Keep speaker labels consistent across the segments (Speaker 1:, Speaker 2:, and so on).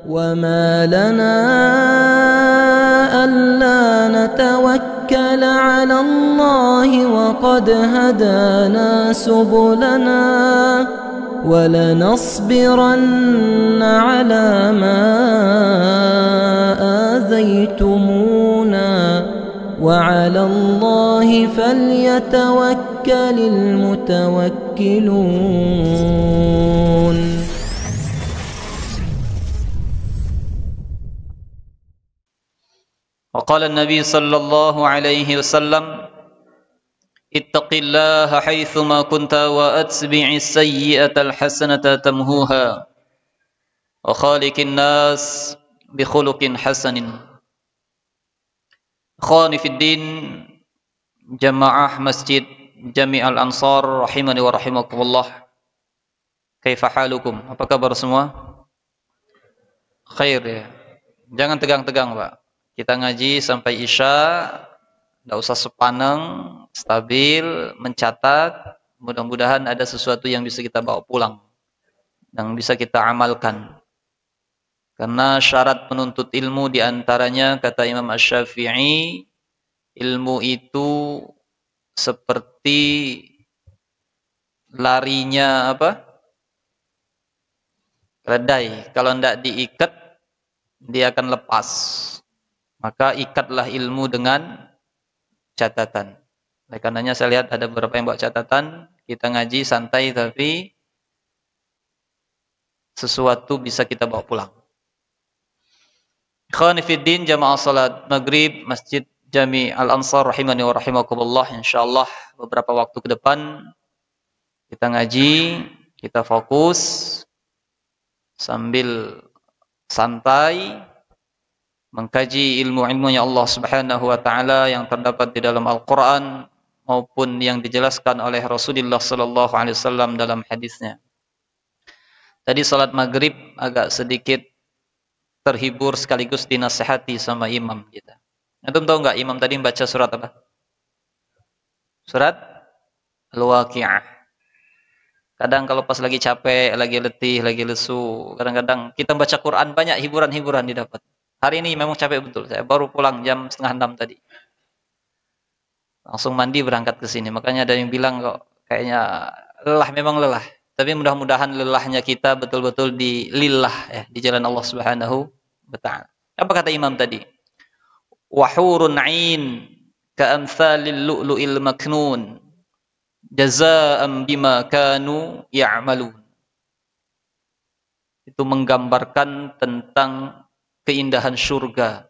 Speaker 1: وما لنا ألا نتوكل على الله وقد هدانا سبلنا ولنصبرن على ما آذيتمونا وعلى الله فليتوكل المتوكلون.
Speaker 2: وقال النبي صلى الله عليه وسلم اتق الله حيثما كنت وأتبع السيئة الحسنة تمهوها وخالق الناس بخلق حسن. Ikhwani fi din, jamaah Masjid Jami' Al-Ansar rahimani wa rahimakumullah. Kaifa halukum? Apa kabar semua? Khair ya. Jangan tegang-tegang, Pak. Kita ngaji sampai Isya, enggak usah sepaneng, stabil, mencatat. Mudah-mudahan ada sesuatu yang bisa kita bawa pulang, yang bisa kita amalkan. Karena syarat penuntut ilmu diantaranya, kata Imam Asy-Syafi'i, ilmu itu seperti larinya apa? Keledai. Kalau tidak diikat, dia akan lepas. Maka ikatlah ilmu dengan catatan. Oleh karenanya saya lihat ada beberapa yang bawa catatan. Kita ngaji santai tapi sesuatu bisa kita bawa pulang. Ikhwani fi din, jamaah salat maghrib Masjid Jami' Al-Ansar rahimani wa rahimakumullah. Insyaallah beberapa waktu ke depan kita ngaji, kita fokus sambil santai mengkaji ilmu-ilmunya Allah Subhanahu wa taala yang terdapat di dalam Al-Qur'an maupun yang dijelaskan oleh Rasulullah sallallahu alaihi wasallam dalam hadisnya. Tadi salat maghrib agak sedikit terhibur sekaligus dinasihati sama imam kita. Antum tahu enggak imam tadi membaca surat apa? Surat Al-Waqi'ah. Kadang kalau pas lagi capek, lagi letih, lagi lesu, kadang-kadang kita baca Quran banyak hiburan-hiburan didapat. Hari ini memang capek betul. Saya baru pulang jam 5:30 tadi. Langsung mandi berangkat ke sini. Makanya ada yang bilang kok kayaknya lelah, memang lelah. Tapi mudah-mudahan lelahnya kita betul-betul di lillah ya, di jalan Allah Subhanahu wa taala. Apa kata imam tadi? Wa hurun 'ain ka'amsalil lu'lu'il maknun jazaa'an bima kanu ya'malun. Itu menggambarkan tentang keindahan surga.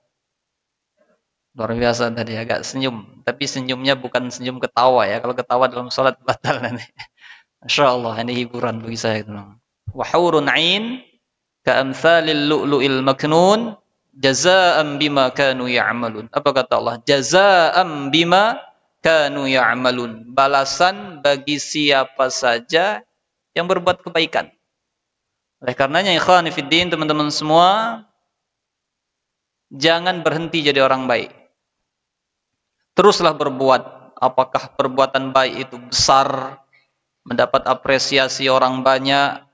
Speaker 2: Luar biasa tadi, agak senyum, tapi senyumnya bukan senyum ketawa ya. Kalau ketawa dalam salat batal nanti. Masya Allah, ini hiburan bagi saya. Wa hurun 'ain ka'amsalil lu'lu'il maknun jazaa'an bima kanu ya'malun. Apa kata Allah? Jazaa'an bima kanu ya'malun. Balasan bagi siapa saja yang berbuat kebaikan. Oleh karenanya ikhwani fiddin, teman-teman semua, jangan berhenti jadi orang baik. Teruslah berbuat. Apakah perbuatan baik itu besar, mendapat apresiasi orang banyak,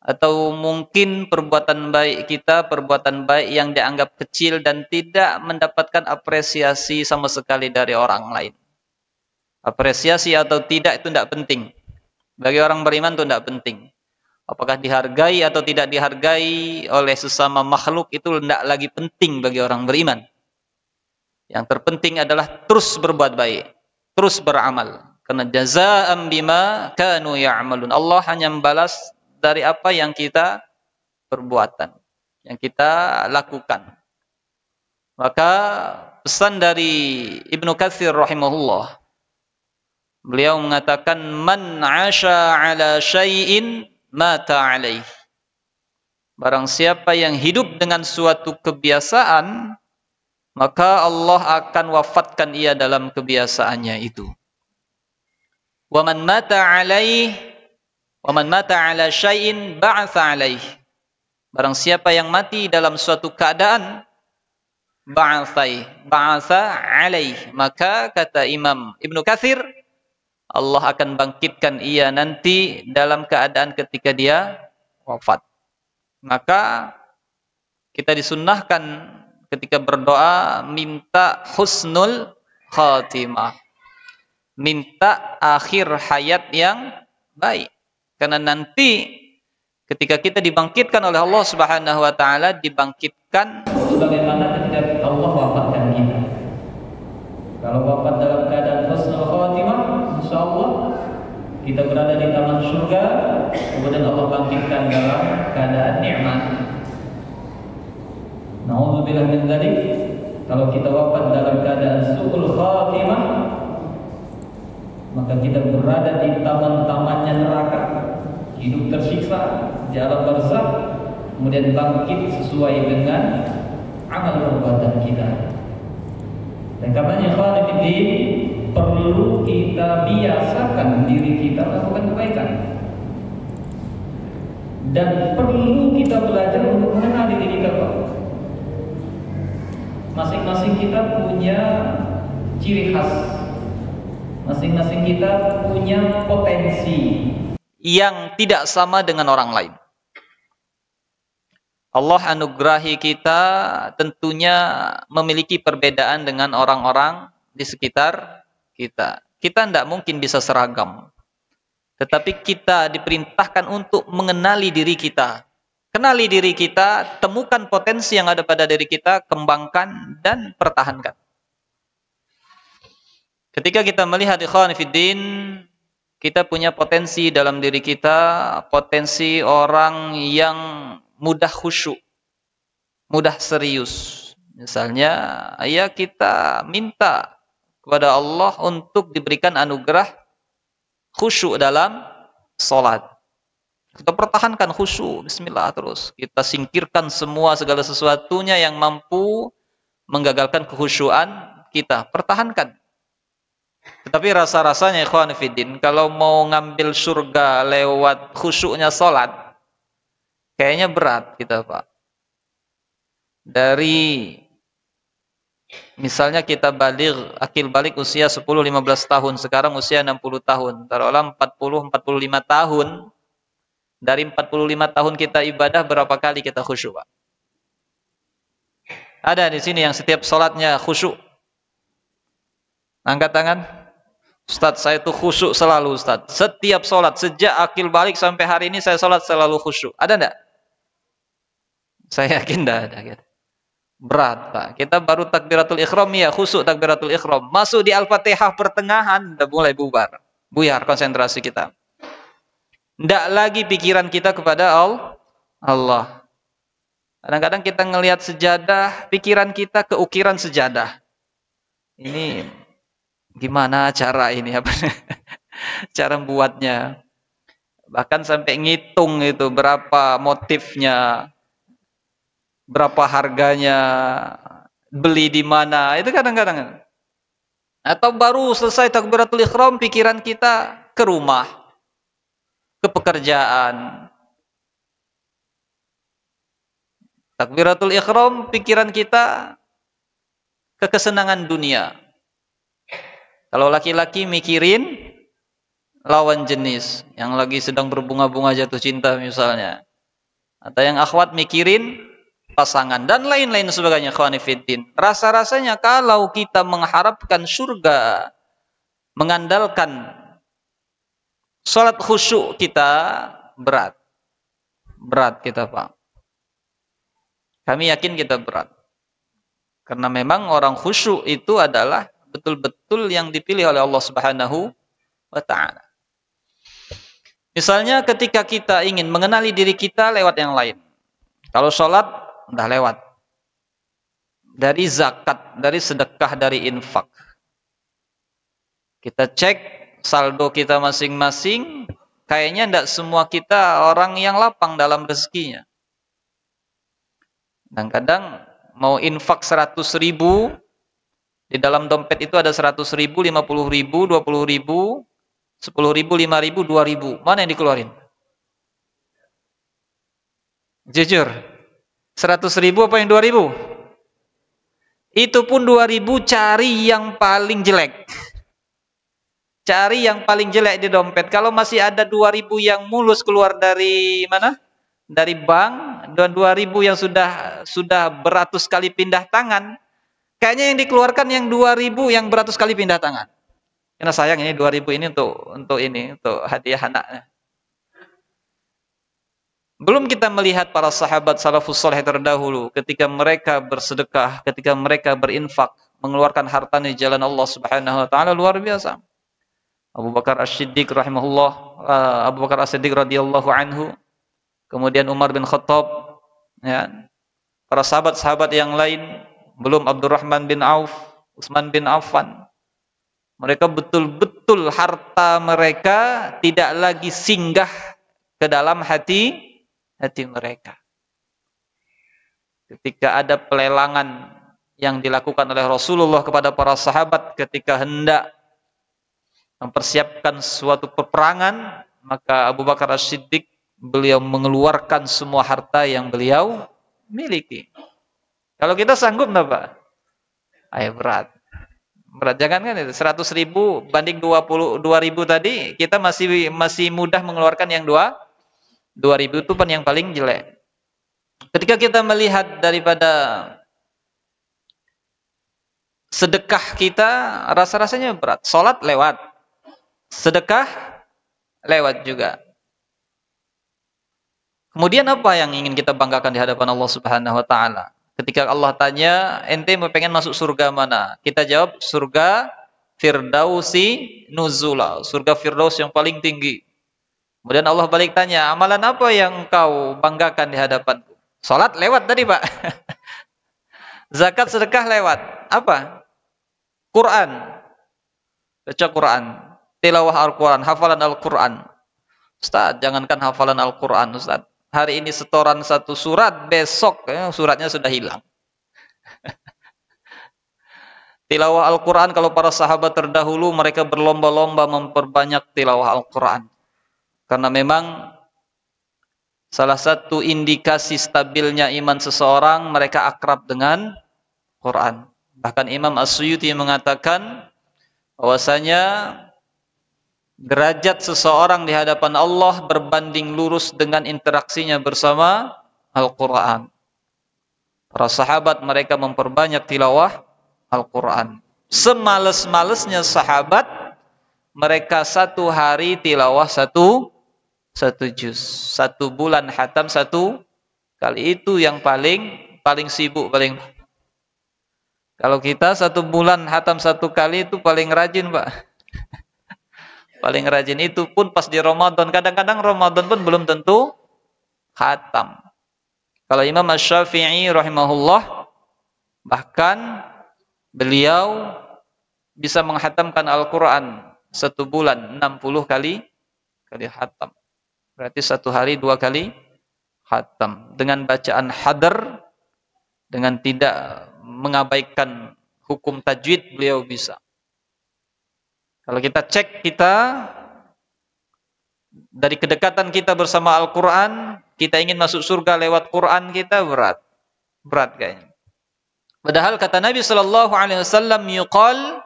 Speaker 2: atau mungkin perbuatan baik kita, perbuatan baik yang dianggap kecil dan tidak mendapatkan apresiasi sama sekali dari orang lain. Apresiasi atau tidak itu tidak penting. Bagi orang beriman itu tidak penting. Apakah dihargai atau tidak dihargai oleh sesama makhluk itu tidak lagi penting bagi orang beriman. Yang terpenting adalah terus berbuat baik, terus beramal. Karena jazaa'an bima kanu ya'malun. Allah hanya membalas dari apa yang kita perbuatan, yang kita lakukan. Maka pesan dari Ibnu Katsir rahimahullah, beliau mengatakan man 'asha 'ala syai'in mata 'alaih. Barang siapa yang hidup dengan suatu kebiasaan, maka Allah akan wafatkan ia dalam kebiasaannya itu. Wa man mata 'alaih wa man mata 'ala syai'in ba'atsa 'alaih. Barang siapa yang mati dalam suatu keadaan, ba'atsa 'alaih, maka kata Imam Ibnu Katsir, Allah akan bangkitkan ia nanti dalam keadaan ketika dia wafat. Maka Kita disunnahkan ketika berdoa minta husnul khatimah, minta akhir hayat yang baik. Karena nanti ketika kita dibangkitkan oleh Allah Subhanahu wa taala, dibangkitkan sebagaimana ketika Allah wafatkan kita. Kalau wafat dalam keadaan husnul khatimah, insyaallah kita berada di taman surga, kemudian Allah bangkitkan dalam keadaan nikmat. Na'udzubillah min dzalik. Kalau kita wafat dalam keadaan su'ul khatimah, maka kita berada di taman-tamannya neraka, hidup tersiksa di alam barzakh, kemudian bangkit sesuai dengan amal perbuatan kita. Dan karenanya ikhwan fillah, perlu kita biasakan diri kita melakukan kebaikan, dan perlu kita belajar untuk mengenal diri kita. Masing-masing kita punya ciri khas, masing-masing kita punya potensi yang tidak sama dengan orang lain. Allah anugerahi kita tentunya memiliki perbedaan dengan orang-orang di sekitar kita. Kita tidak mungkin bisa seragam. Tetapi kita diperintahkan untuk mengenali diri kita. Kenali diri kita, temukan potensi yang ada pada diri kita, kembangkan dan pertahankan. Ketika kita melihat ikhwan fiddin, kita punya potensi dalam diri kita, potensi orang yang mudah khusyuk, mudah serius. Misalnya, ya kita minta kepada Allah untuk diberikan anugerah khusyuk dalam sholat. Kita pertahankan khusyuk, bismillah terus. Kita singkirkan semua segala sesuatunya yang mampu menggagalkan kekhusyuan kita. Pertahankan. Tetapi rasa-rasanya ikhwan fiddin, kalau mau ngambil surga lewat khusyuknya sholat, kayaknya berat kita, Pak. Dari misalnya kita akil balik usia 10-15 tahun, sekarang usia 60 tahun, taruhlah 40-45 tahun. Dari 45 tahun kita ibadah, berapa kali kita khusyuk, Pak? Ada di sini yang setiap sholatnya khusyuk? Angkat tangan. Ustaz, saya itu khusyuk selalu, Ustaz. Setiap sholat, sejak akil balik sampai hari ini saya sholat selalu khusyuk. Ada enggak? Saya yakin enggak ada. Gitu. Berat, Pak. Kita baru takbiratul ikhram, ya khusyuk takbiratul ikhram. Masuk di Al-Fatihah pertengahan, udah mulai bubar. Buyar konsentrasi kita. Tidak lagi pikiran kita kepada Allah. Kadang-kadang kita ngelihat sejadah, pikiran kita ke ukiran sejadah. Ini gimana cara ini? Cara membuatnya. Bahkan sampai ngitung itu berapa motifnya, berapa harganya, beli di mana. Itu kadang-kadang. Atau baru selesai takbiratul ikhram, pikiran kita ke rumah, ke pekerjaan. Takbiratul ikhram, pikiran kita ke kesenangan dunia. Kalau laki-laki mikirin lawan jenis, yang lagi sedang berbunga-bunga jatuh cinta misalnya. Atau yang akhwat mikirin pasangan dan lain-lain sebagainya. Khawanifiddin. Rasa-rasanya kalau kita mengharapkan surga, mengandalkan salat khusyuk kita, berat. Berat kita, Pak. Kami yakin kita berat. Karena memang orang khusyuk itu adalah betul-betul yang dipilih oleh Allah Subhanahu wa ta'ala. Misalnya ketika kita ingin mengenali diri kita lewat yang lain. Kalau sholat, udah lewat. Dari zakat, dari sedekah, dari infak. Kita cek saldo kita masing-masing, kayaknya tidak semua kita orang yang lapang dalam rezekinya. Kadang-kadang mau infak 100.000, di dalam dompet itu ada 100.000, 50.000, 20.000, 10.000, 5.000, 2.000. Mana yang dikeluarin? Jujur, 100.000 apa yang 2.000? Itu pun 2.000 cari yang paling jelek. Cari yang paling jelek di dompet. Kalau masih ada 2.000 yang mulus keluar dari mana? dari bank, 2.000 yang sudah beratus kali pindah tangan. Kayaknya yang dikeluarkan yang 2.000 yang beratus kali pindah tangan. Karena sayang ini 2.000 ini untuk hadiah anaknya. Belum kita melihat para sahabat salafus saleh terdahulu ketika mereka bersedekah, ketika mereka berinfak, mengeluarkan hartanya di jalan Allah Subhanahu wa taala, luar biasa. Abu Bakar As-Siddiq rahimahullah, Abu Bakar As-Siddiq radhiyallahu anhu, kemudian Umar bin Khattab, ya. Para sahabat-sahabat yang lain, belum Abdurrahman bin Auf, Utsman bin Affan. Mereka betul-betul harta mereka tidak lagi singgah ke dalam hati mereka. Ketika ada pelelangan yang dilakukan oleh Rasulullah kepada para sahabat ketika hendak mempersiapkan suatu peperangan, maka Abu Bakar As-Siddiq, beliau mengeluarkan semua harta yang beliau miliki. Kalau kita sanggup enggak, Pak? Ayo berat. Jangan kan itu 100.000 banding 22.000 tadi, kita masih mudah mengeluarkan yang 2.000 itu pun yang paling jelek. Ketika kita melihat daripada sedekah kita, rasa-rasanya berat. Salat lewat, sedekah lewat juga. Kemudian apa yang ingin kita banggakan di hadapan Allah Subhanahu wa taala? Ketika Allah tanya, ente mau pengen masuk surga mana? Kita jawab, surga Firdausi nuzula, surga Firdaus yang paling tinggi. Kemudian Allah balik tanya, amalan apa yang engkau banggakan di hadapanku? Salat lewat tadi, Pak. Zakat, sedekah lewat. Apa? Quran. Baca Quran. Tilawah Al-Quran, hafalan Al-Quran. Ustaz, jangankan hafalan Al-Quran, Ustaz. Hari ini setoran satu surat, besok suratnya sudah hilang. Tilawah Al-Quran, kalau para sahabat terdahulu, mereka berlomba-lomba memperbanyak tilawah Al-Quran. Karena memang salah satu indikasi stabilnya iman seseorang, mereka akrab dengan Quran. Bahkan Imam As-Suyuti mengatakan bahwasanya derajat seseorang di hadapan Allah berbanding lurus dengan interaksinya bersama Al-Quran. Para sahabat mereka memperbanyak tilawah Al-Quran. Semales-malesnya sahabat, mereka satu hari tilawah satu juz. 1 bulan hatam 1 kali. Itu yang paling sibuk, paling. Kalau kita 1 bulan hatam 1 kali itu paling rajin, Pak. Paling rajin itu pun pas di Ramadan. Kadang-kadang Ramadan pun belum tentu khatam. Kalau Imam Asy-Syafi'i rahimahullah, bahkan beliau bisa menghatamkan Al-Quran 1 bulan 60 kali khatam. Berarti 1 hari 2 kali khatam. Dengan bacaan hadar, dengan tidak mengabaikan hukum tajwid, beliau bisa. Kalau kita cek dari kedekatan kita bersama Al-Quran, kita ingin masuk surga lewat Quran kita, berat kayaknya. Padahal kata Nabi SAW, yuqal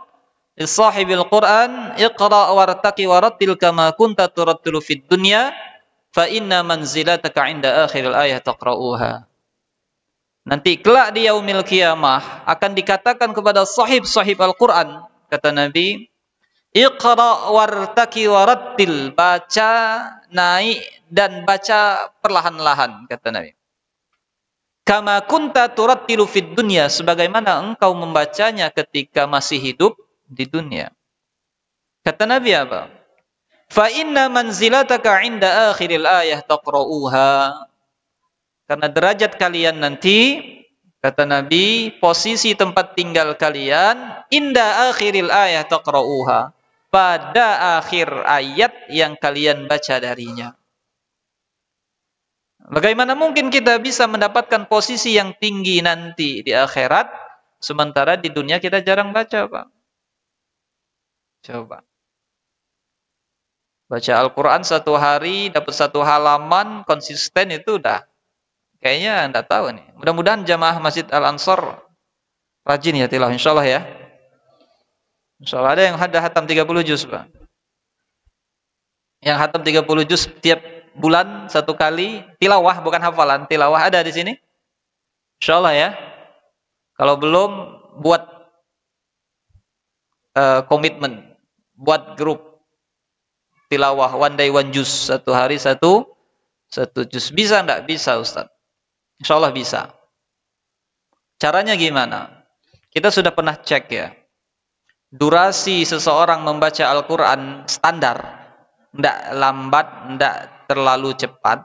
Speaker 2: sahibil Quran, iqra' wartaqi warattil kama kunta turattilu fid dunya, fa inna manzilataka 'inda akhiril ayah taqra'uha. Nanti kelak di yaumil qiyamah akan dikatakan kepada sahib Al-Quran, kata Nabi, iqra' wartaqi warattil, baca, naik dan baca perlahan-lahan, kata Nabi. Kama kunta turattilu fid dunya, sebagaimana engkau membacanya ketika masih hidup di dunia. Kata Nabi apa? Fa inna manzilataka 'inda akhiril ayah taqra'uha. Karena derajat kalian nanti, kata Nabi, posisi tempat tinggal kalian inda akhiril ayah taqra'uha, pada akhir ayat yang kalian baca darinya. Bagaimana mungkin kita bisa mendapatkan posisi yang tinggi nanti di akhirat, sementara di dunia kita jarang baca, Pak? Coba. Baca Al-Quran 1 hari, dapat 1 halaman, konsisten itu udah. Kayaknya enggak tahu nih. Mudah-mudahan jamaah Masjid Al-Ansor rajin ya tilawah, insyaallah ya. Insyaallah ada yang hatam 30 juz, Pak. Yang hatam 30 juz tiap bulan 1 kali tilawah, bukan hafalan, tilawah ada di sini? Insyaallah ya. Kalau belum, buat komitmen, buat grup tilawah one day one juz, 1 hari 1 juz. Bisa enggak? Bisa Ustaz. Insyaallah bisa. Caranya gimana? Kita sudah pernah cek ya. Durasi seseorang membaca Al-Quran standar, tidak lambat, tidak terlalu cepat,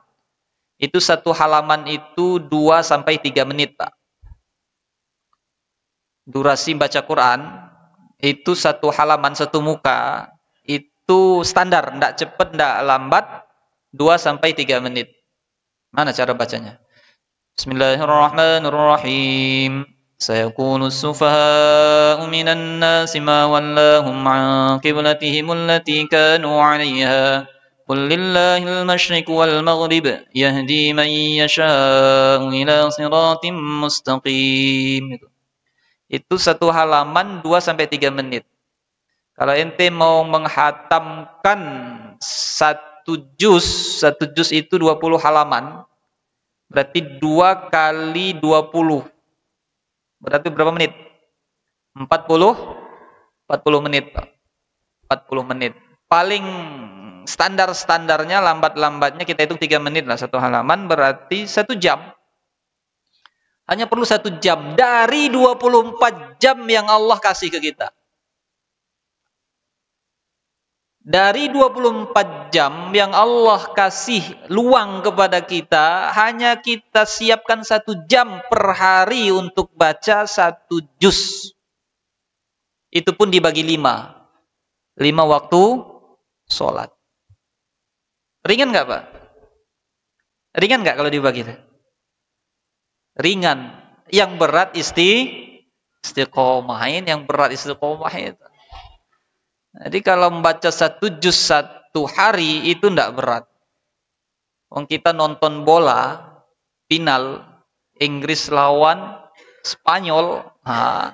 Speaker 2: itu 1 halaman itu 2-3 menit, Pak. Durasi baca Quran itu 1 halaman, 1 muka, itu standar, tidak cepat, tidak lambat, 2-3 menit. Mana cara bacanya? Bismillahirrahmanirrahim. سيقول السفهاء من الناس ما ولاهم عن قبلتهم التي كانوا عليها قل لله المشرق والمغرب يهدي من يشاء إلى صراط مستقيم. Itu 1 halaman 2-3 menit. Kalau ente mau menghatamkan 1 juz itu 20 halaman, berarti 2 kali 20. Berarti berapa menit? 40 menit, Pak. 40 menit. Paling standarnya, lambat-lambatnya kita hitung 3 menit lah 1 halaman, berarti 1 jam. Hanya perlu 1 jam dari 24 jam yang Allah kasih ke kita. Dari 24 jam yang Allah kasih luang kepada kita, hanya kita siapkan 1 jam per hari untuk baca 1 juz. Itu pun dibagi 5. 5 waktu sholat. Ringan nggak, Pak? Ringan nggak kalau dibagi? Ringan. Yang berat istiqomah. Yang berat istiqomah itu. Jadi kalau membaca 1 juz 1 hari itu tidak berat. Wong kita nonton bola final Inggris lawan Spanyol, 1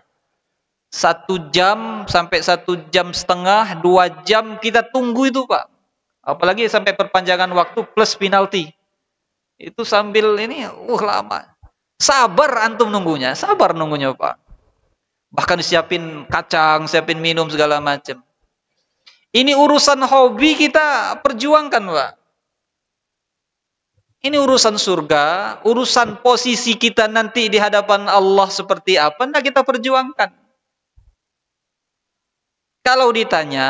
Speaker 2: jam sampai 1 jam setengah, 2 jam kita tunggu itu, Pak. Apalagi sampai perpanjangan waktu plus penalti. Itu sambil ini lama. Sabar antum nunggunya, Pak. Bahkan siapin kacang, siapin minum segala macam. Ini urusan hobi kita perjuangkan, Pak. Ini urusan surga, urusan posisi kita nanti di hadapan Allah seperti apa, nah kita perjuangkan. Kalau ditanya,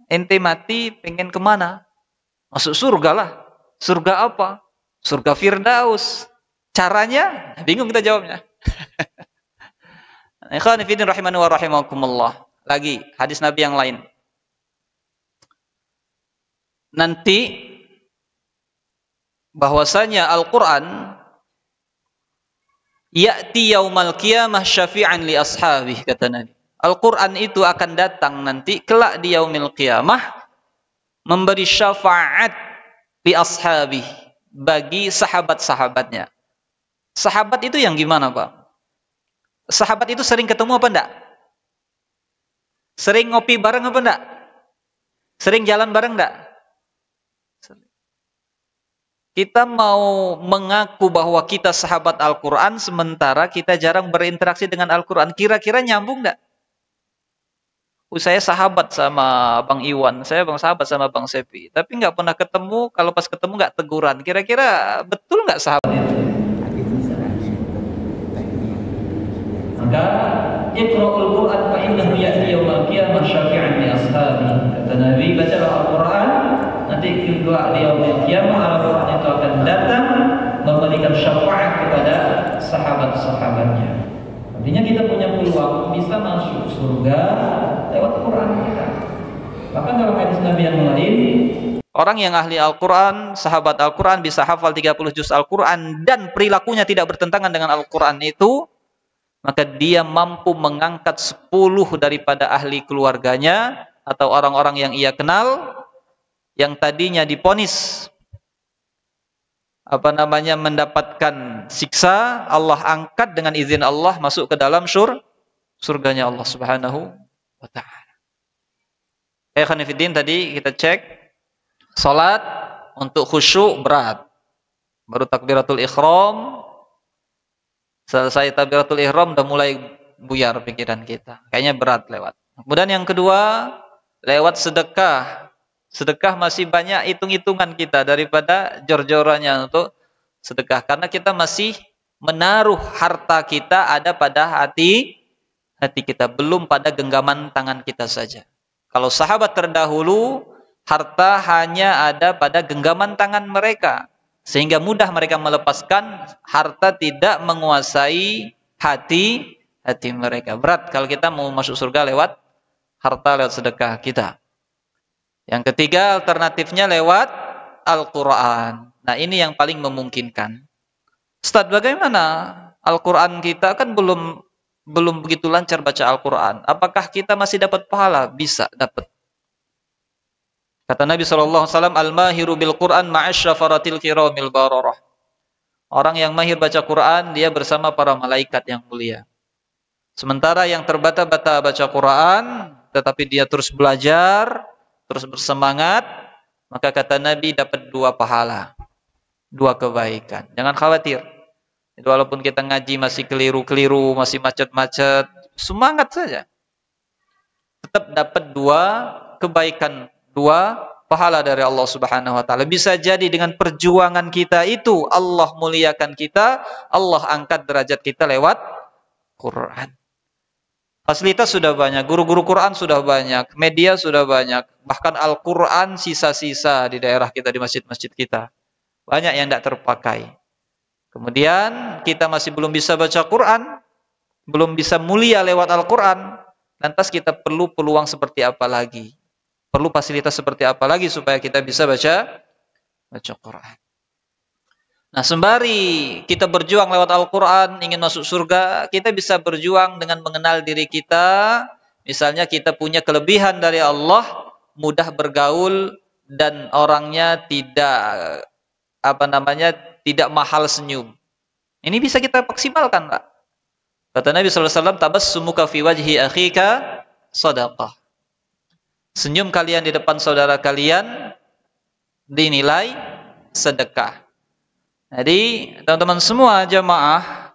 Speaker 2: ente mati pengen kemana? Masuk surga lah. Surga apa? Surga Firdaus. Caranya? Bingung kita jawabnya. Ikhwan fillah rahimani wa rahimakumullah. Lagi, hadis Nabi yang lain. Nanti bahwasanya Al-Quran ya'ti yaumal qiyamah syafi'an li ashabih, kata Nabi. Al-Quran itu akan datang nanti kelak di yaumil qiyamah memberi syafaat li ashabih, bagi sahabat-sahabatnya. Sahabat itu yang gimana, Pak? Sahabat itu sering ketemu apa enggak? Sering ngopi bareng apa enggak? Sering jalan bareng enggak? Kita mau mengaku bahwa kita sahabat Al-Quran, sementara kita jarang berinteraksi dengan Al-Quran. Kira-kira nyambung enggak? Saya sahabat sama Bang Iwan, saya sahabat sama Bang Sepi, tapi nggak pernah ketemu. Kalau pas ketemu nggak teguran. Kira-kira betul nggak sahabat itu? Maka Iqra'ul Qur'an fa innahu ya'ti yaumil qiyamah syafi'an li ashabi. Kata Nabi, bacalah Al-Quran, nanti kedua di yaumil qiyamah Al-Quran itu akan datang memberikan syafaat kepada sahabat-sahabatnya. Artinya kita punya peluang bisa masuk surga lewat Quran kita. Bahkan dalam hadis Nabi yang lain, orang yang ahli Al-Quran, sahabat Al-Quran, bisa hafal 30 juz Al-Quran dan perilakunya tidak bertentangan dengan Al-Quran itu, maka dia mampu mengangkat 10 daripada ahli keluarganya atau orang-orang yang ia kenal, yang tadinya diponis mendapatkan siksa, Allah angkat dengan izin Allah masuk ke dalam surganya Allah Subhanahu wa ta'ala. Ikhwan fillah, tadi kita cek salat untuk khusyuk berat. Baru takbiratul ihram, selesai takbiratul ihram udah mulai buyar pikiran kita. Kayaknya berat lewat. Kemudian yang kedua, lewat sedekah. Sedekah masih banyak hitung-hitungan kita daripada jor-jorannya untuk sedekah. Karena kita masih menaruh harta kita ada pada hati kita, belum pada genggaman tangan kita saja. Kalau sahabat terdahulu, harta hanya ada pada genggaman tangan mereka. Sehingga mudah mereka melepaskan, harta tidak menguasai hati mereka. Berat kalau kita mau masuk surga lewat harta, lewat sedekah kita. Yang ketiga, alternatifnya lewat Al-Quran. Nah, ini yang paling memungkinkan. Ustaz, bagaimana? Al-Quran kita kan belum begitu lancar baca Al-Quran. Apakah kita masih dapat pahala? Bisa dapat. Kata Nabi SAW, Al-mahiru bil-Quran ma'asyafaratil kiramil bararah. Orang yang mahir baca Quran, dia bersama para malaikat yang mulia. Sementara yang terbata-bata baca Quran, tetapi dia terus belajar, terus bersemangat, maka kata Nabi dapat 2 pahala, 2 kebaikan. Jangan khawatir. Walaupun kita ngaji masih keliru-keliru, masih macet-macet, semangat saja. Tetap dapat 2 kebaikan, 2 pahala dari Allah Subhanahu wa taala. Bisa jadi dengan perjuangan kita itu Allah muliakan kita, Allah angkat derajat kita lewat Quran. Fasilitas sudah banyak, guru-guru Quran sudah banyak, media sudah banyak, bahkan Al-Quran sisa-sisa di daerah kita, di masjid-masjid kita. Banyak yang tidak terpakai. Kemudian kita masih belum bisa baca Quran, belum bisa mulia lewat Al-Quran, lantas kita perlu peluang seperti apa lagi? Perlu fasilitas seperti apa lagi supaya kita bisa baca Quran. Nah, sembari kita berjuang lewat Al-Quran, ingin masuk surga, kita bisa berjuang dengan mengenal diri kita. Misalnya kita punya kelebihan dari Allah, mudah bergaul, dan orangnya tidak tidak mahal senyum. Ini bisa kita maksimalkan, Pak. Kata Nabi SAW, tabassumuka fi wajhi akhika sadaqah. Senyum kalian di depan saudara kalian dinilai sedekah. Jadi, teman-teman semua jamaah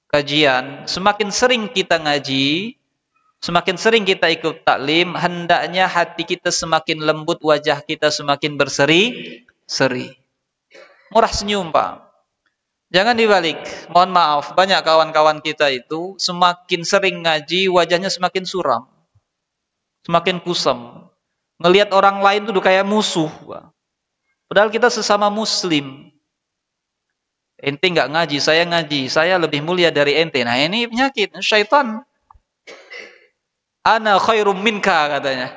Speaker 2: kajian, semakin sering kita ngaji, semakin sering kita ikut taklim, hendaknya hati kita semakin lembut, wajah kita semakin berseri-seri. Murah senyum, Pak. Jangan dibalik. Mohon maaf, banyak kawan-kawan kita itu semakin sering ngaji, wajahnya semakin suram, semakin kusam. Ngelihat orang lain itu kayak musuh, Pak. Padahal kita sesama muslim. Ente nggak ngaji, saya lebih mulia dari ente. Nah, ini penyakit syaitan. Ana khairum minka, katanya.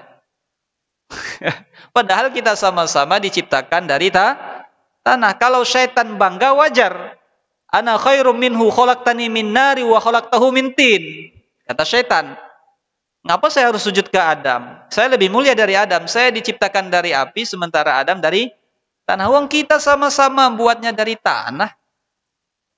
Speaker 2: Padahal kita sama-sama diciptakan dari tanah. Kalau syaitan bangga, wajar. Ana khairum minhu khalaqtani min nari wa khalaqtahu min tin. Kata syaitan. Ngapa saya harus sujud ke Adam? Saya lebih mulia dari Adam. Saya diciptakan dari api, sementara Adam dari tanah. Wong kita sama-sama buatnya dari tanah.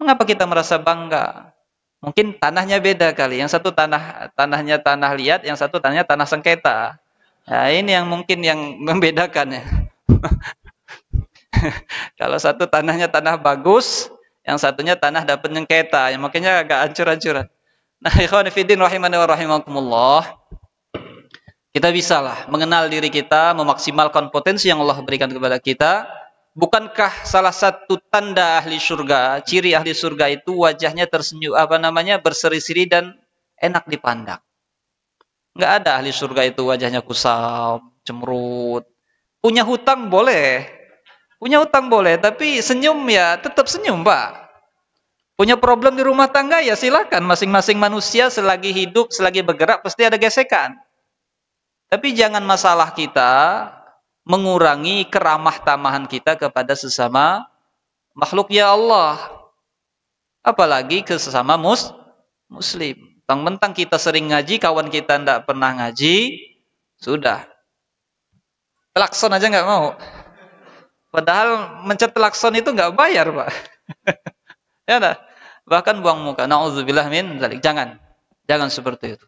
Speaker 2: Mengapa kita merasa bangga? Mungkin tanahnya beda kali. Yang satu tanahnya tanah liat, yang satu tanahnya tanah sengketa. Nah, ini yang mungkin yang membedakan ya. Kalau satu tanahnya tanah bagus, yang satunya tanah dapat sengketa. Ya, makanya agak hancur-hancuran. Nah, ikhwan fillah rahimani wa rahimakumullah. Kita bisalah mengenal diri kita, memaksimalkan potensi yang Allah berikan kepada kita. Bukankah salah satu tanda ahli surga, ciri ahli surga itu wajahnya tersenyum, berseri-seri dan enak dipandang. Enggak ada ahli surga itu wajahnya kusam, cemberut. Punya hutang boleh, tapi senyum ya tetap senyum, Pak. Punya problem di rumah tangga ya silakan, masing-masing manusia selagi hidup, selagi bergerak pasti ada gesekan. Tapi jangan masalah kita mengurangi keramah tamahan kita kepada sesama makhluk ya Allah. Apalagi ke sesama muslim. Mentang-mentang kita sering ngaji, kawan kita tidak pernah ngaji, sudah. Klakson aja nggak mau. Padahal mencet klakson itu nggak bayar, Pak. Ya dah. Bahkan buang muka. Nauzubillah min dzalik. Jangan seperti itu.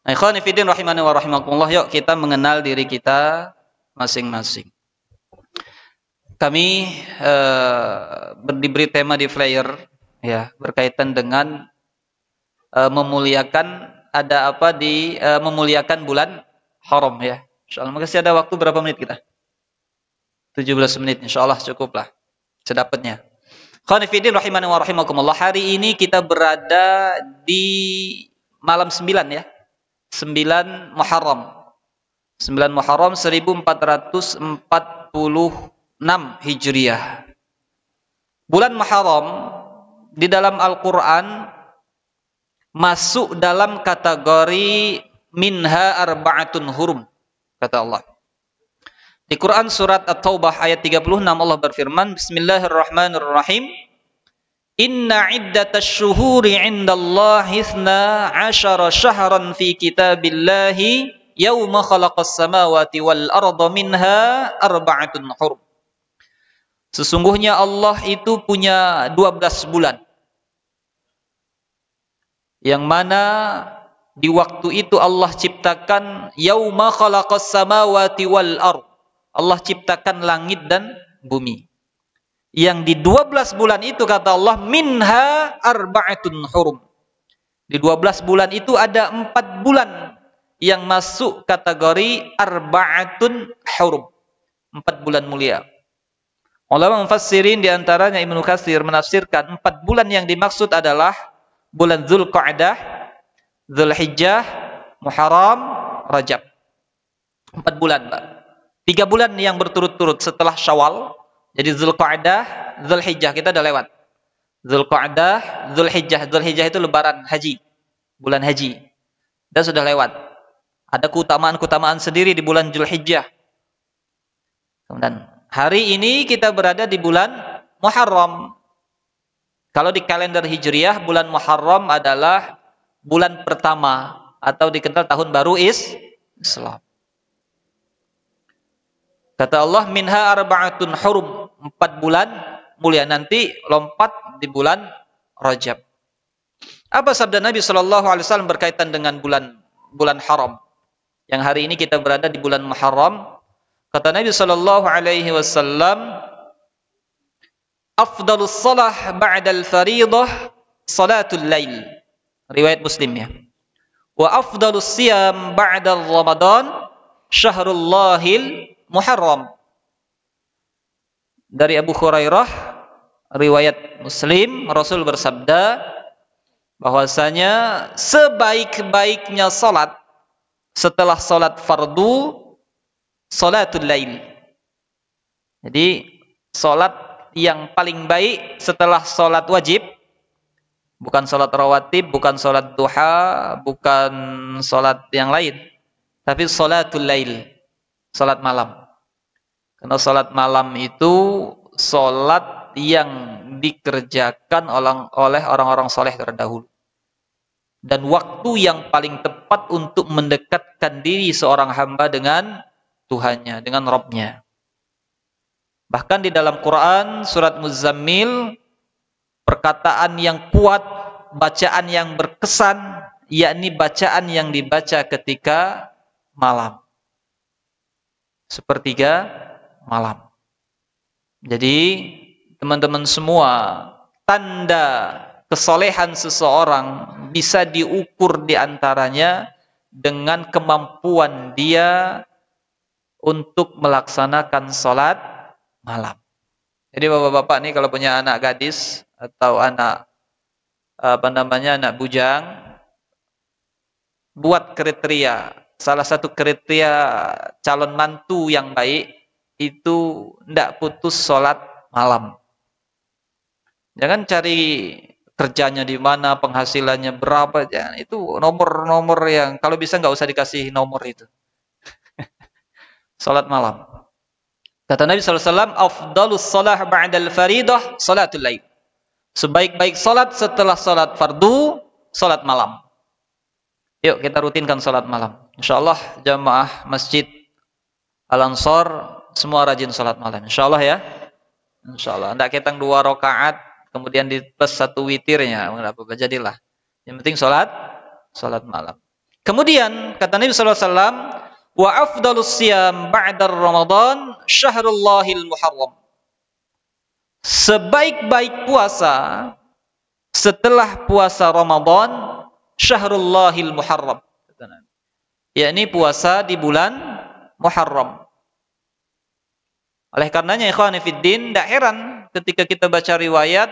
Speaker 2: Nah, ikhwan fillah rahimani wa rahimakumullah, yuk kita mengenal diri kita masing-masing. kami diberi tema di flyer ya, berkaitan dengan memuliakan memuliakan bulan haram ya. Insyaallah masih ada waktu berapa menit kita? 17 menit, insyaallah cukuplah sedapatnya. Khonifidin rahimani wa rahimakumullah. Hari ini kita berada di malam 9 ya. 9 Muharram. 9 Muharram 1446 Hijriah. Bulan Muharram di dalam Al-Qur'an masuk dalam kategori minha arba'atun hurum, kata Allah. Di Quran surat At-Taubah ayat 36 Allah berfirman, Bismillahirrahmanirrahim. Inna iddatash syuhuri 'indallahi 12 syahran fi kitabillahi yauma khalaqas samawati wal arda minha arba'atun hurum. Sesungguhnya Allah itu punya 12 bulan. Yang mana di waktu itu Allah ciptakan yauma khalaqas samawati wal ard. Allah ciptakan langit dan bumi. Yang di 12 bulan itu kata Allah minha arba'atun hurum. Di 12 bulan itu ada 4 bulan yang masuk kategori arba'atun hurum. 4 bulan mulia. Ulama mufassirin di antaranya Ibnu Katsir menafsirkan 4 bulan yang dimaksud adalah bulan Dzulqa'dah, Dzulhijjah, Muharram, Rajab. 4 bulan, Pak. 3 bulan yang berturut-turut setelah Syawal. Jadi Dzulqa'dah, Dzulhijjah kita udah lewat. Dzulqa'dah, Dzulhijjah. Dzulhijjah itu lebaran haji. Bulan haji. Dan sudah lewat. Ada keutamaan-keutamaan sendiri di bulan Dzulhijjah. Kemudian hari ini kita berada di bulan Muharram. Kalau di kalender Hijriah, bulan Muharram adalah bulan pertama atau dikenal tahun baru Islam. Kata Allah, minha arba'atun hurum, 4 bulan mulia. Nanti lompat di bulan Rajab. Apa sabda Nabi SAW berkaitan dengan bulan haram? Yang hari ini kita berada di bulan Muharram. Kata Nabi SAW, afdalus salah ba'dal faridah salatul lail. Riwayat Muslim ya. Wa afdalus siyam ba'dal Ramadan syahrullahil Muharram. Dari Abu Hurairah, riwayat Muslim, Rasul bersabda bahwasanya sebaik-baiknya salat setelah salat fardu salatul lail. Jadi salat yang paling baik setelah salat wajib, bukan salat rawatib, bukan salat duha, bukan salat yang lain, tapi salatul lail, salat malam. Karena salat malam itu salat yang dikerjakan oleh orang-orang soleh terdahulu. Dan waktu yang paling tepat untuk mendekatkan diri seorang hamba dengan Tuhannya, dengan Rabbnya. Bahkan di dalam Quran, surat Muzammil, perkataan yang kuat, bacaan yang berkesan, yakni bacaan yang dibaca ketika malam. Sepertiga malam. Jadi teman-teman semua, tanda kesolehan seseorang bisa diukur diantaranya dengan kemampuan dia untuk melaksanakan sholat malam. Jadi bapak-bapak nih kalau punya anak gadis atau anak anak bujang, buat kriteria. Salah satu kriteria calon mantu yang baik itu tidak putus sholat malam. Jangan cari kerjanya di mana, penghasilannya berapa, jangan. Itu nomor-nomor yang kalau bisa nggak usah dikasih nomor itu. Sholat malam. Kata Nabi SAW, afdalus salah ba'dal faridah salatul lail. Sebaik-baik sholat setelah sholat fardu, sholat malam. Yuk kita rutinkan sholat malam. InsyaAllah jamaah Masjid Al-Ansar semua rajin sholat malam. InsyaAllah ya. InsyaAllah. Tidak ketang 2 rakaat kemudian di plus 1 witirnya. Enggak apa-apa, jadilah. Yang penting sholat malam. Kemudian kata Nabi SAW, wa afdalus siyam ba'dar Ramadan syahrullahil Muharram. sebaik-baik puasa setelah puasa Ramadan Syahrullahil Muharram, yakni puasa di bulan Muharram. Oleh karenanya ikhwani fiddin, tidak heran ketika kita baca riwayat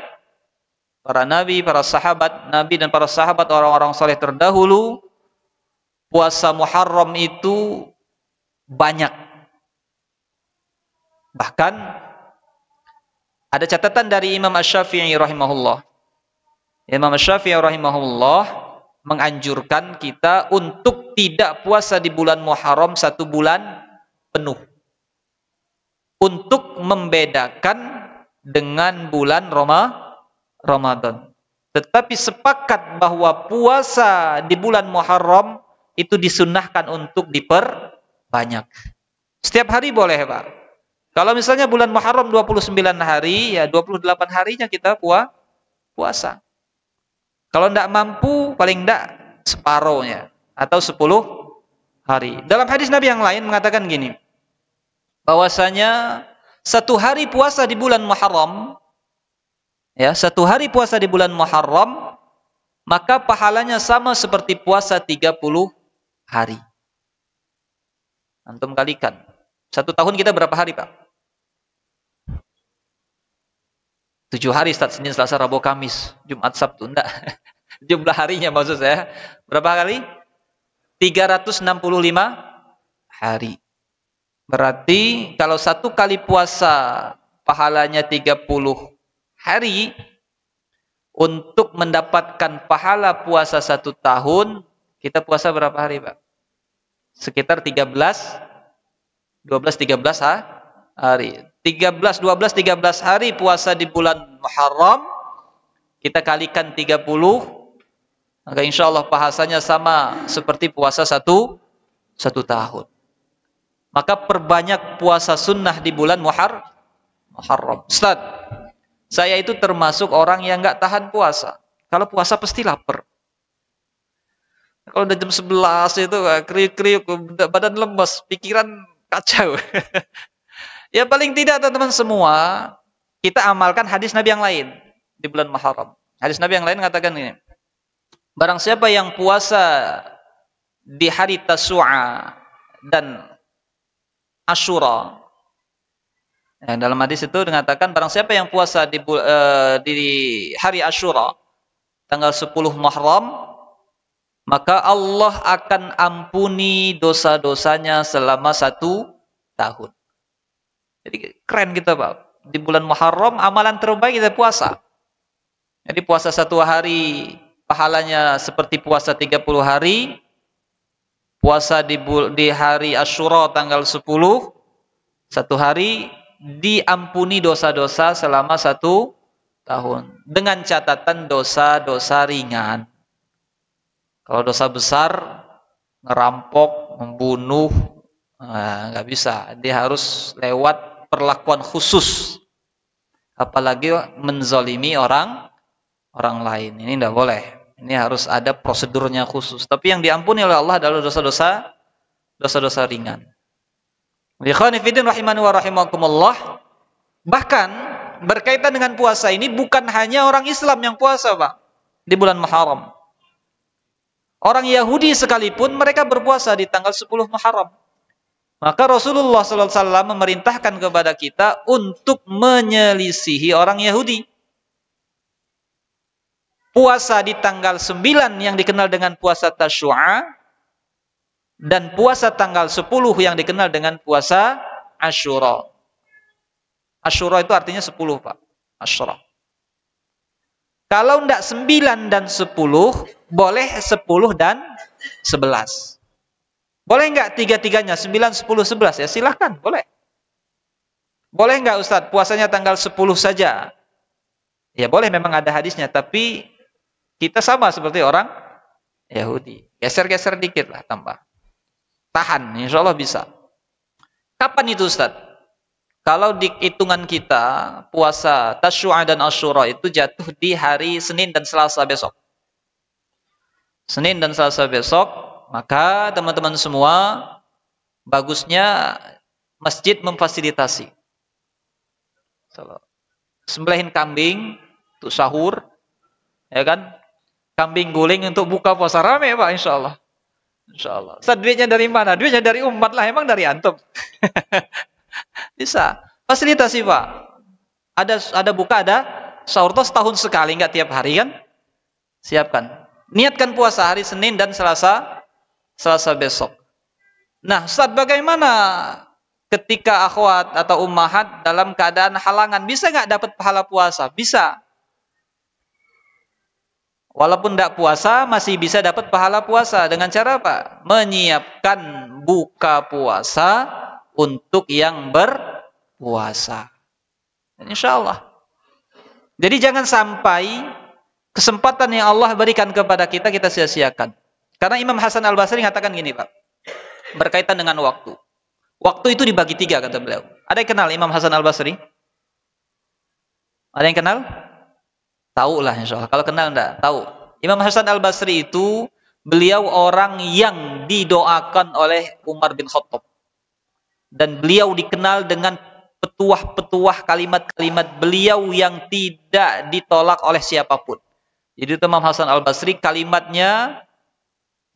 Speaker 2: para nabi, para sahabat nabi dan para sahabat orang-orang saleh terdahulu, puasa Muharram itu banyak. Bahkan ada catatan dari Imam Asy-Syafi'i rahimahullah. Imam Asy-Syafi'i rahimahullah menganjurkan kita untuk tidak puasa di bulan Muharram 1 bulan penuh, untuk membedakan dengan bulan Ramadan. Tetapi sepakat bahwa puasa di bulan Muharram itu disunnahkan untuk diperbanyak. Setiap hari boleh, Pak. Kalau misalnya bulan Muharram 29 hari, ya 28 harinya kita puasa. Kalau tidak mampu, paling tidak separuhnya atau 10 hari. Dalam hadis Nabi yang lain mengatakan gini, bahwasanya 1 hari puasa di bulan Muharram, ya 1 hari puasa di bulan Muharram, maka pahalanya sama seperti puasa 30 hari. Antum kalikan. 1 tahun kita berapa hari, Pak? 7 hari, Ustaz. Senin, Selasa, Rabu, Kamis, Jumat, Sabtu. Enggak. Jumlah harinya maksud saya. Berapa kali? 365 hari. Berarti kalau 1 kali puasa pahalanya 30 hari, untuk mendapatkan pahala puasa 1 tahun, kita puasa berapa hari, Pak? Sekitar 13 hari. 13 hari puasa di bulan Muharram, kita kalikan 30, maka insya Allah pahalanya sama seperti puasa 1 tahun. Maka perbanyak puasa sunnah di bulan Muharram. Ustaz, saya itu termasuk orang yang nggak tahan puasa. Kalau puasa pasti lapar. Kalau udah jam 11 itu kriuk-kriuk, badan lemes, pikiran kacau. Ya paling tidak teman-teman semua, kita amalkan hadis Nabi yang lain di bulan Muharram. Hadis Nabi yang lain mengatakan ini, barang siapa yang puasa di hari Tasu'a dan Asyura, ya, dalam hadis itu dikatakan barang siapa yang puasa di hari Asyura tanggal 10 Muharram, maka Allah akan ampuni dosa-dosanya selama 1 tahun. Jadi keren kita, Pak. Di bulan Muharram amalan terbaik kita puasa. Jadi puasa 1 hari pahalanya seperti puasa 30 hari. Puasa di hari Asyura tanggal 10, 1 hari diampuni dosa-dosa selama 1 tahun. Dengan catatan dosa-dosa ringan. Kalau dosa besar, ngerampok, membunuh, nggak bisa. Dia harus lewat perlakuan khusus. Apalagi menzalimi orang lain. Ini tidak boleh. Ini harus ada prosedurnya khusus. Tapi yang diampuni oleh Allah adalah dosa-dosa ringan. Ikhwani fillah rahimani wa rahimakumullah. Bahkan berkaitan dengan puasa ini bukan hanya orang Islam yang puasa, Pak, di bulan Muharram. Orang Yahudi sekalipun mereka berpuasa di tanggal 10 Muharram. Maka Rasulullah SAW memerintahkan kepada kita untuk menyelisihi orang Yahudi. Puasa di tanggal 9 yang dikenal dengan puasa Tasyu'a, dan puasa tanggal 10 yang dikenal dengan puasa Asyura. Asyura itu artinya 10, Pak. Asyura. Kalau tidak 9 dan 10, boleh 10 dan 11. Boleh enggak 3-3-nya, 9, 10, 11? Ya silahkan, boleh. Boleh enggak Ustaz, puasanya tanggal 10 saja? Ya boleh, memang ada hadisnya, tapi kita sama seperti orang Yahudi. Geser-geser dikit lah, tambah. Tahan, insya Allah bisa. Kapan itu Ustaz? Kalau di hitungan kita, puasa Tasyu'a dan Asyura itu jatuh di hari Senin dan Selasa besok. Senin dan Selasa besok, maka teman-teman semua, bagusnya masjid memfasilitasi. sembelihin kambing untuk sahur, ya kan? Kambing guling untuk buka puasa, rame Pak, insya Allah. Insya Allah. Ustaz, duitnya dari mana? Duitnya dari umat lah, emang dari antum. Bisa. Fasilitasi Pak. Ada buka, ada sahur, toh setahun sekali, nggak tiap hari kan? Siapkan. Niatkan puasa hari Senin dan Selasa besok. Nah, Ustaz, bagaimana ketika akhwat atau ummahat dalam keadaan halangan? Bisa nggak dapat pahala puasa? Bisa. Walaupun tidak puasa, masih bisa dapat pahala puasa. Dengan cara apa? Menyiapkan buka puasa untuk yang berpuasa. Insya Allah. Jadi jangan sampai kesempatan yang Allah berikan kepada kita, kita sia-siakan. Karena Imam Hasan Al-Basri mengatakan gini Pak, berkaitan dengan waktu. Waktu itu dibagi 3 kata beliau. Ada yang kenal Imam Hasan Al-Basri? Ada yang kenal? Tahu lah insya Allah. Kalau kenal enggak? Tahu. Imam Hasan Al-Basri itu beliau orang yang didoakan oleh Umar bin Khattab. Dan beliau dikenal dengan petuah-petuah kalimat-kalimat beliau yang tidak ditolak oleh siapapun. Jadi Imam Hasan Al-Basri kalimatnya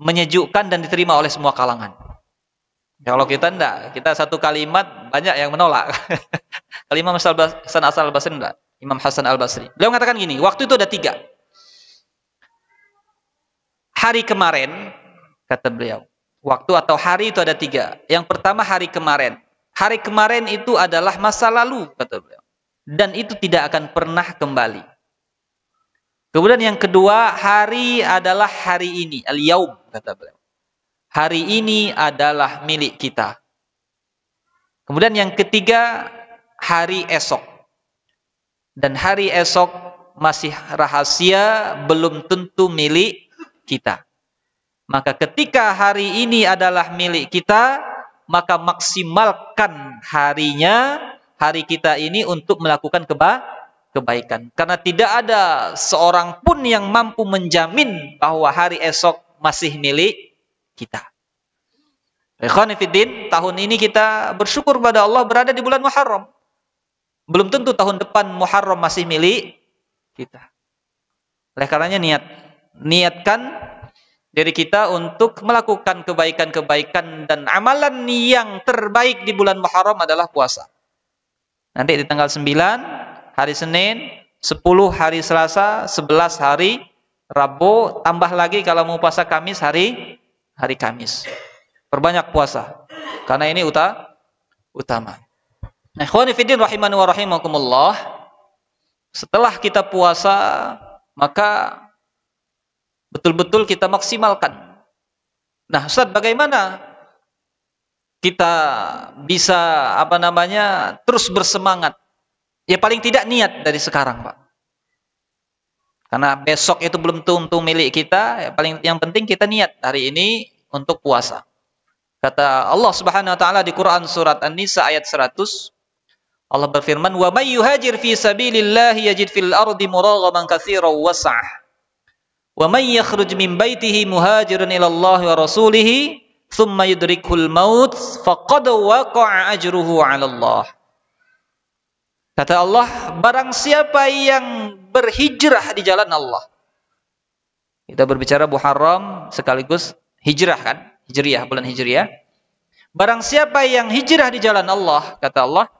Speaker 2: menyejukkan dan diterima oleh semua kalangan. Kalau kita enggak, kita satu kalimat banyak yang menolak. Kalau Imam Hasan Al-Basri enggak. Imam Hasan Al-Basri. Beliau mengatakan gini, waktu itu ada 3. Hari kemarin, kata beliau. Waktu atau hari itu ada 3. Yang pertama hari kemarin. Hari kemarin itu adalah masa lalu, kata beliau. Dan itu tidak akan pernah kembali. Kemudian yang kedua, hari adalah hari ini. Al-yaum, kata beliau. Hari ini adalah milik kita. Kemudian yang ketiga, hari esok. Dan hari esok masih rahasia, belum tentu milik kita. Maka ketika hari ini adalah milik kita, maka maksimalkan harinya, hari kita ini untuk melakukan kebaikan. Karena tidak ada seorang pun yang mampu menjamin bahwa hari esok masih milik kita. Ikhwani fiddin, tahun ini kita bersyukur pada Allah berada di bulan Muharram. Belum tentu tahun depan Muharram masih milik kita. Oleh karenanya niatkan diri kita untuk melakukan kebaikan-kebaikan dan amalan yang terbaik di bulan Muharram adalah puasa. Nanti di tanggal 9 hari Senin, 10 hari Selasa, 11 hari Rabu, tambah lagi kalau mau puasa Kamis hari Kamis. Perbanyak puasa karena ini utama. Nah, ikhwani fiddin rahimani wa rahimakumullah. Setelah kita puasa, maka betul-betul kita maksimalkan. Nah, Ustaz, bagaimana kita bisa terus bersemangat? Ya paling tidak niat dari sekarang, Pak. Karena besok itu belum tentu milik kita, yang penting kita niat hari ini untuk puasa. Kata Allah Subhanahu wa taala di Quran surat An-Nisa ayat 100, Allah berfirman, "Wa may yuhajir fi sabilillah yajid fil ardi muraghaman katsiran was'ah. Wa may yakhruj min baitihi muhajiran ila Allah wa rasulih, thumma yudrikul maut, faqad waqa'a ajruhu 'ala Allah." Kata Allah, barang siapa yang berhijrah di jalan Allah. Kita berbicara Muharram sekaligus hijrah kan? Hijriyah, bulan Hijriyah. Barang siapa yang hijrah di jalan Allah, kata Allah,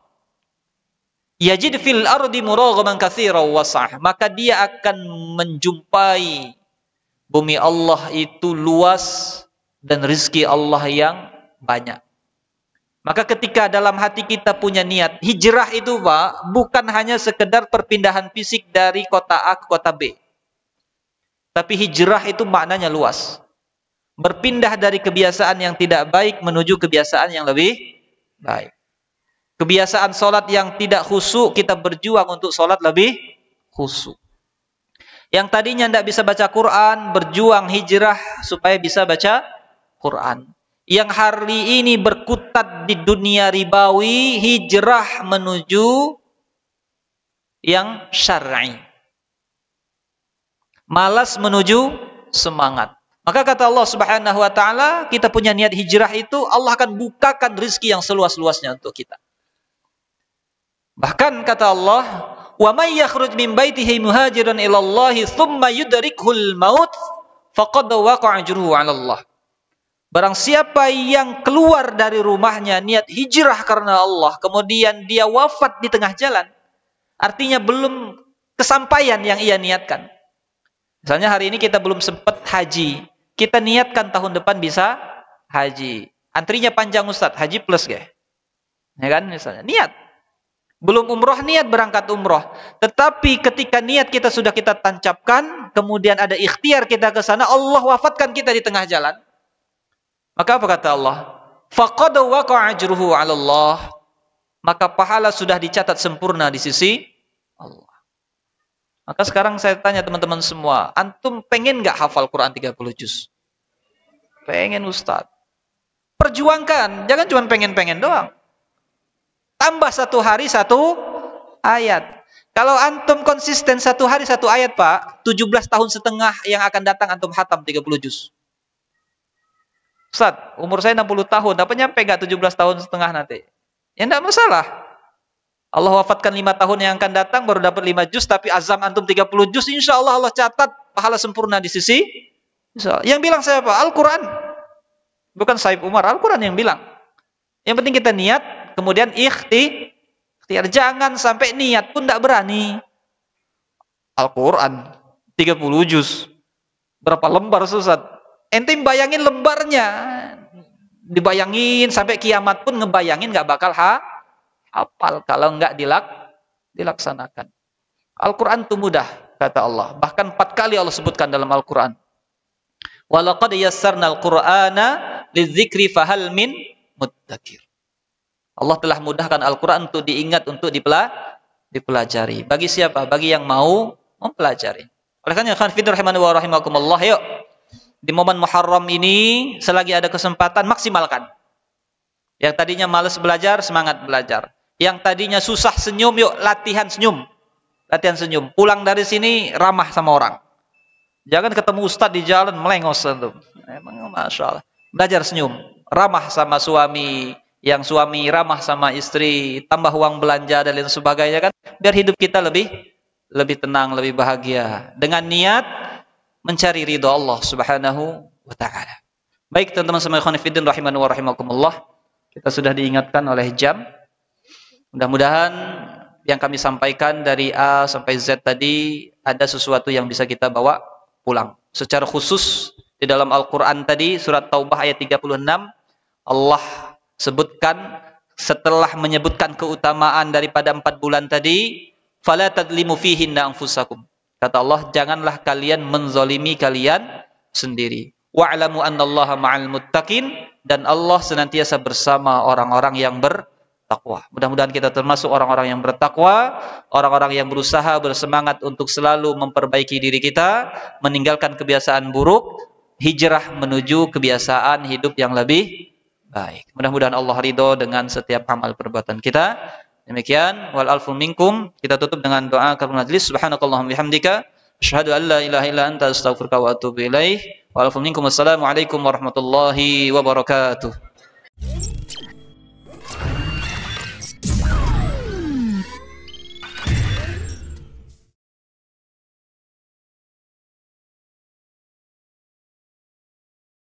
Speaker 2: yajid fil ardi muraghaman katsiran was'ah, maka dia akan menjumpai bumi Allah itu luas dan rezeki Allah yang banyak. Maka ketika dalam hati kita punya niat hijrah itu, Pak, bukan hanya sekedar perpindahan fisik dari kota A ke kota B. Tapi hijrah itu maknanya luas. Berpindah dari kebiasaan yang tidak baik menuju kebiasaan yang lebih baik. Kebiasaan sholat yang tidak khusyuk, kita berjuang untuk sholat lebih khusyuk. Yang tadinya tidak bisa baca Quran, berjuang hijrah supaya bisa baca Quran. Yang hari ini berkutat di dunia ribawi, hijrah menuju yang syar'i. Malas menuju semangat. Maka kata Allah Subhanahu wa taala, kita punya niat hijrah itu, Allah akan bukakan rezeki yang seluas-luasnya untuk kita. Bahkan kata Allah, "Wa may yakhruj min baitihi muhajiran ila Allah tsumma yudrikhul maut faqad waqa'a ajruhu 'ala Allah." Barang siapa yang keluar dari rumahnya niat hijrah karena Allah, kemudian dia wafat di tengah jalan, artinya belum kesampaian yang ia niatkan. Misalnya hari ini kita belum sempat haji, kita niatkan tahun depan bisa haji. Antrinya panjang Ustaz, haji plus ya kan, misalnya niat. Belum umroh, niat berangkat umroh. Tetapi ketika niat kita sudah kita tancapkan, kemudian ada ikhtiar kita ke sana, Allah wafatkan kita di tengah jalan. Maka apa kata Allah? Faqad waqa'a ajruhu 'ala Allah. Maka pahala sudah dicatat sempurna di sisi Allah. Maka sekarang saya tanya teman-teman semua, antum pengen enggak hafal Quran 30 juz? Pengen Ustaz. Perjuangkan, jangan cuma pengen-pengen doang. Tambah 1 hari 1 ayat. Kalau antum konsisten 1 hari 1 ayat, Pak, 17 tahun setengah yang akan datang antum khatam 30 juz. Ustaz, umur saya 60 tahun, dapat nyampe enggak 17 tahun setengah nanti? Ya enggak masalah. Allah wafatkan 5 tahun yang akan datang baru dapat 5 juz, tapi azam antum 30 juz, insyaallah Allah catat pahala sempurna di sisi. Yang bilang siapa? Al-Quran. Bukan Saib Umar, Al-Quran yang bilang. Yang penting kita niat, kemudian ikhtiar. Jangan sampai niat pun tidak berani. Al-Quran 30 juz. Berapa lembar Ustaz? Ente bayangin lembarnya. Dibayangin sampai kiamat pun ngebayangin nggak bakal hafal kalau nggak dilaksanakan. Al-Quran itu mudah, kata Allah. Bahkan 4 kali Allah sebutkan dalam Al-Quran. Walaqad yassarnal Qur'ana lidzikri fahal min muddakir. Allah telah mudahkan Al-Quran untuk diingat, untuk dipelajari. Bagi siapa? Bagi yang mau mempelajari. Oleh karena itu, rahimani wa rahimakumullah, yuk. Di momen Muharram ini, selagi ada kesempatan, maksimalkan. Yang tadinya malas belajar, semangat belajar. Yang tadinya susah senyum, yuk latihan senyum. Latihan senyum. Pulang dari sini, ramah sama orang. Jangan ketemu ustaz di jalan, melengos. Emang Masya Allah. Belajar senyum. Ramah sama suami. Yang suami ramah sama istri. Tambah uang belanja dan lain sebagainya kan. Biar hidup kita lebih tenang, lebih bahagia. Dengan niat mencari ridha Allah Subhanahu wa ta'ala. Baik teman-teman semua ikhwan fillah rahimani wa rahimakumullah. Kita sudah diingatkan oleh jam. Mudah-mudahan yang kami sampaikan dari A sampai Z tadi ada sesuatu yang bisa kita bawa pulang. Secara khusus di dalam Al-Qur'an tadi surat Taubah ayat 36 Allah sebutkan setelah menyebutkan keutamaan daripada 4 bulan tadi, fala tadlimu fihinna anfusakum. Kata Allah, janganlah kalian menzalimi kalian sendiri. Wa'lamu annallaha ma'al muttaqin, dan Allah senantiasa bersama orang-orang yang bertakwa. Mudah-mudahan kita termasuk orang-orang yang bertakwa, orang-orang yang berusaha bersemangat untuk selalu memperbaiki diri kita, meninggalkan kebiasaan buruk, hijrah menuju kebiasaan hidup yang lebih baik. Mudah-mudahan Allah ridho dengan setiap amal perbuatan kita. Demikian, wal alfu minkum. Kita tutup dengan doa kafaratul majlis. Subhanakallahumma bihamdika asyhadu an la ilaha illa anta astaghfiruka wa atubu ilaik. Wa alfu minkum. Wassalamualaikum warahmatullahi wabarakatuh.